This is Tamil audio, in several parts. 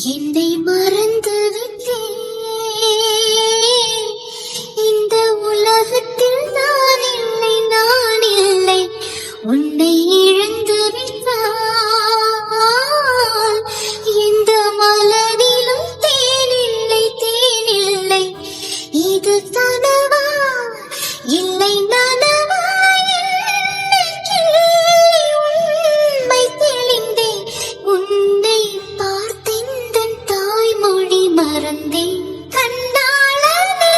என்னை மறந்து விட்டேன். இந்த உலகத்தில் நான் இல்லை, நான் இல்லை. உன்னை இழந்து விட்டால் எந்த மலரிலும் தேனில்லை, தேனில்லை. இது கனவா இல்லை நனவா? உண்மை தெளிந்தேன். உன்னை பார்த்தெந்தன் தாய்மொழி மறந்தேன். கண்ணாளனே,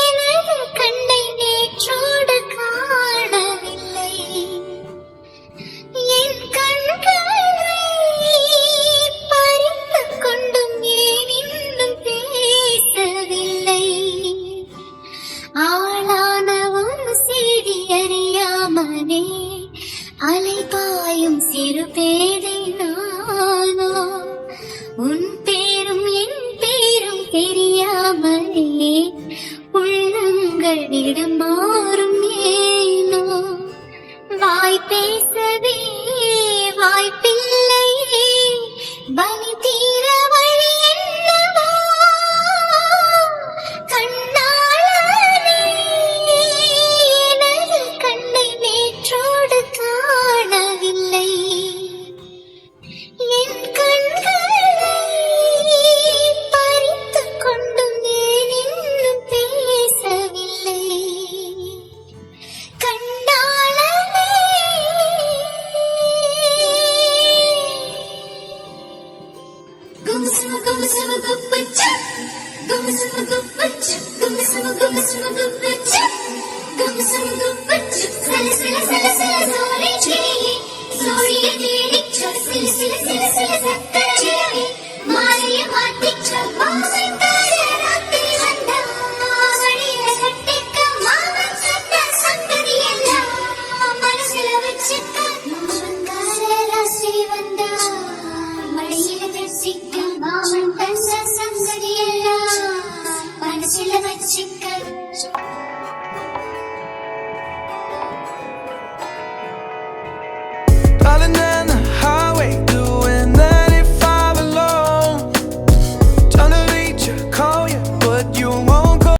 எனது கண்ணை நேற்றோடு காணவில்லை. என் கண்களை பறித்துக் கொண்டும் ஏன் இன்னும் பேசவில்லை? ஆளான ஒரு செய்தி அறியாமலே அலைபாயும் சிறு பேதை நானோ. உன் பேரும் என் பேரும் தெரியாமலே உள்ளங்களிடம் மாறும் ஏனோ. வாய் பேசவே வாய்ப்பில்லையே, பலி தீர வழி என்னவா? கண்ணாளனே, எனது கண்ணை நேற்றோடு காணவில்லை. என் கண்களை பறித்துக் கொண்டும் ஏன் இன்னும் பேசவில்லை? கண்ணாளனே. கும்சும கும்சும குப்பச்ச, கும்சும குப்பச்ச, கும்சும கும்சும குப்ப.